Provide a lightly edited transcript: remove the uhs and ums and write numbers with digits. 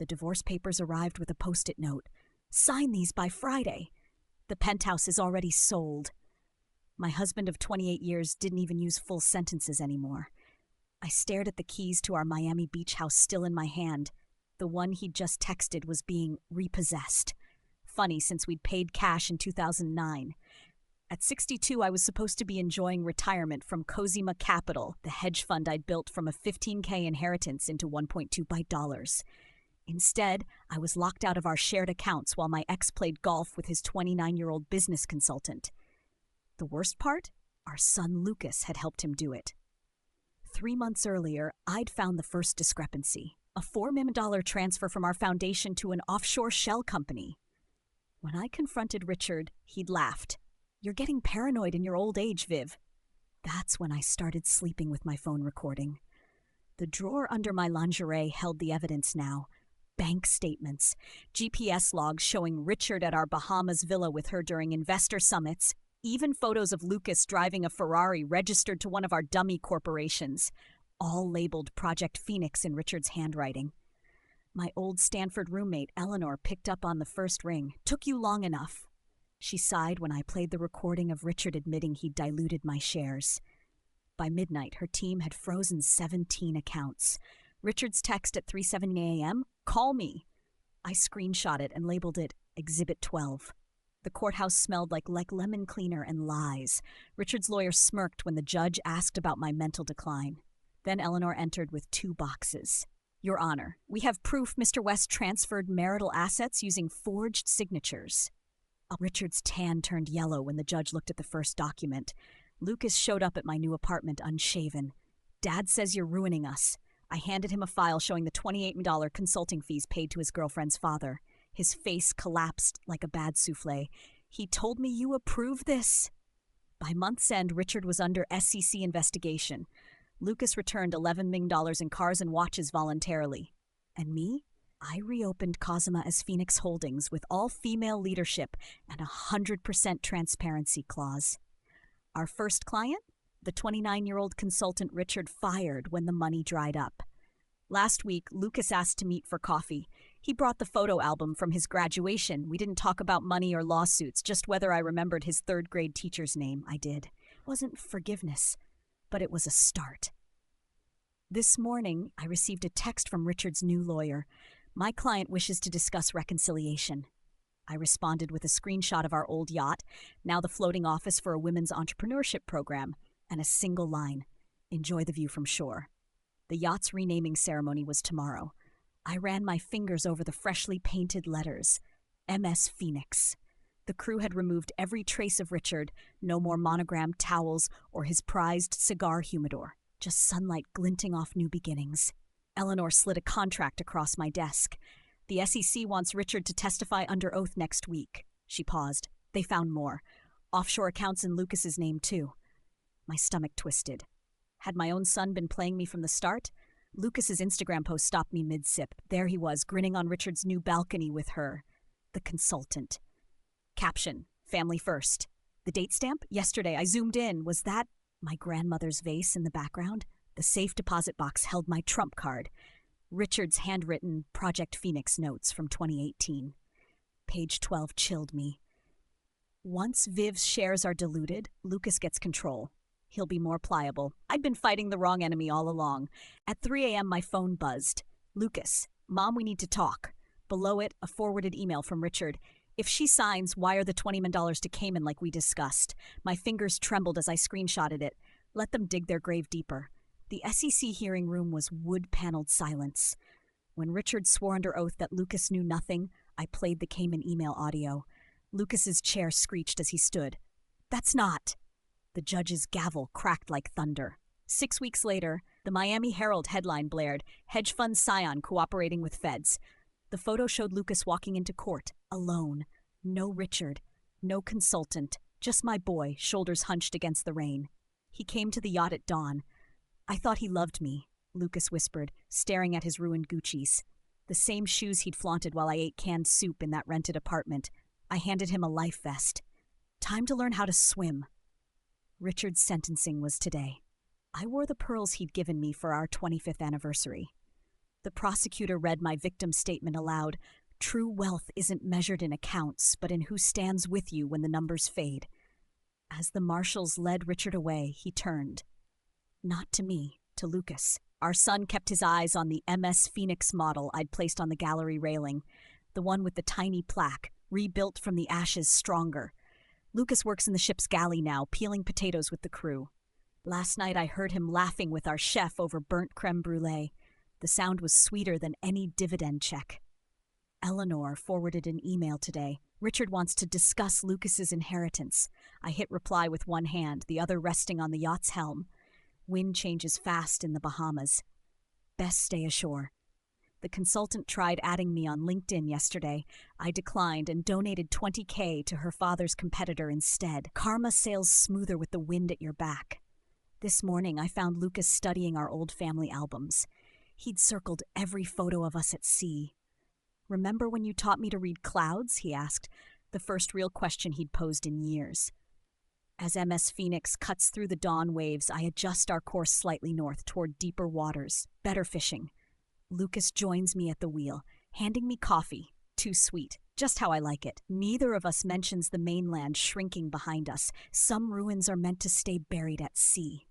The divorce papers arrived with a post-it note. Sign these by Friday. The penthouse is already sold. My husband of 28 years didn't even use full sentences anymore. I stared at the keys to our Miami Beach house still in my hand. The one he'd just texted was being repossessed. Funny, since we'd paid cash in 2009. At 62, I was supposed to be enjoying retirement from Cozima Capital, the hedge fund I'd built from a $15K inheritance into 1.2 byte dollars. Instead, I was locked out of our shared accounts while my ex played golf with his 29-year-old business consultant. The worst part? Our son Lucas had helped him do it. 3 months earlier, I'd found the first discrepancy. A $4 million transfer from our foundation to an offshore shell company. When I confronted Richard, he'd laughed. You're getting paranoid in your old age, Viv. That's when I started sleeping with my phone recording. The drawer under my lingerie held the evidence now. Bank statements, GPS logs showing Richard at our Bahamas villa with her during investor summits, even photos of Lucas driving a Ferrari registered to one of our dummy corporations, all labeled Project Phoenix in Richard's handwriting. My old Stanford roommate, Eleanor, picked up on the first ring. Took you long enough. She sighed when I played the recording of Richard admitting he'd diluted my shares. By midnight, her team had frozen 17 accounts. Richard's text at 3:70 a.m., "Call me." I screenshot it and labeled it Exhibit 12. The courthouse smelled like lemon cleaner and lies. Richard's lawyer smirked when the judge asked about my mental decline. Then Eleanor entered with 2 boxes. Your Honor, we have proof Mr. West transferred marital assets using forged signatures. Richard's tan turned yellow when the judge looked at the first document. Lucas showed up at my new apartment unshaven. Dad says you're ruining us. I handed him a file showing the $28 consulting fees paid to his girlfriend's father. His face collapsed like a bad souffle. He told me you approve this. By month's end, Richard was under SEC investigation. Lucas returned $11 million in cars and watches voluntarily. And me? I reopened Cozima as Phoenix Holdings with all-female leadership and a 100% transparency clause. Our first client? The 29-year-old consultant Richard fired when the money dried up. Last week, Lucas asked to meet for coffee. He brought the photo album from his graduation. We didn't talk about money or lawsuits, just whether I remembered his third-grade teacher's name. I did. It wasn't forgiveness, but it was a start. This morning, I received a text from Richard's new lawyer. My client wishes to discuss reconciliation. I responded with a screenshot of our old yacht, now the floating office for a women's entrepreneurship program, and a single line, enjoy the view from shore. The yacht's renaming ceremony was tomorrow. I ran my fingers over the freshly painted letters, MS Phoenix. The crew had removed every trace of Richard, no more monogrammed towels or his prized cigar humidor, just sunlight glinting off new beginnings. Eleanor slid a contract across my desk. The SEC wants Richard to testify under oath next week. She paused. They found more. Offshore accounts in Lucas's name, too. My stomach twisted. Had my own son been playing me from the start? Lucas's Instagram post stopped me mid-sip. There he was, grinning on Richard's new balcony with her. The consultant. Caption, family first. The date stamp? Yesterday, I zoomed in. Was that my grandmother's vase in the background? The safe deposit box held my trump card. Richard's handwritten Project Phoenix notes from 2018. Page 12 chilled me. Once Viv's shares are diluted, Lucas gets control. He'll be more pliable. I'd been fighting the wrong enemy all along. At 3 a.m., my phone buzzed. Lucas, Mom, we need to talk. Below it, a forwarded email from Richard. If she signs, wire the $20 million to Cayman like we discussed. My fingers trembled as I screenshotted it. Let them dig their grave deeper. The SEC hearing room was wood-paneled silence. When Richard swore under oath that Lucas knew nothing, I played the Cayman email audio. Lucas's chair screeched as he stood. That's not. The judge's gavel cracked like thunder. 6 weeks later, the Miami Herald headline blared, Hedge Fund Scion cooperating with feds. The photo showed Lucas walking into court, alone. No Richard, no consultant, just my boy, shoulders hunched against the rain. He came to the yacht at dawn. I thought he loved me, Lucas whispered, staring at his ruined Guccis. The same shoes he'd flaunted while I ate canned soup in that rented apartment. I handed him a life vest. Time to learn how to swim. Richard's sentencing was today. I wore the pearls he'd given me for our 25th anniversary. The prosecutor read my victim statement aloud. True wealth isn't measured in accounts, but in who stands with you when the numbers fade. As the marshals led Richard away, he turned. Not to me, to Lucas. Our son kept his eyes on the MS Phoenix model I'd placed on the gallery railing, the one with the tiny plaque, rebuilt from the ashes stronger. Lucas works in the ship's galley now, peeling potatoes with the crew. Last night I heard him laughing with our chef over burnt creme brulee. The sound was sweeter than any dividend check. Eleanor forwarded an email today. Richard wants to discuss Lucas's inheritance. I hit reply with one hand, the other resting on the yacht's helm. Wind changes fast in the Bahamas. Best stay ashore. The consultant tried adding me on LinkedIn yesterday. I declined and donated $20,000 to her father's competitor instead. Karma sails smoother with the wind at your back. This morning I found Lucas studying our old family albums. He'd circled every photo of us at sea. Remember when you taught me to read clouds? He asked, the first real question he'd posed in years. As MS Phoenix cuts through the dawn waves, I adjust our course slightly north toward deeper waters, better fishing. Lucas joins me at the wheel, handing me coffee, too sweet, just how I like it. Neither of us mentions the mainland shrinking behind us. Some ruins are meant to stay buried at sea.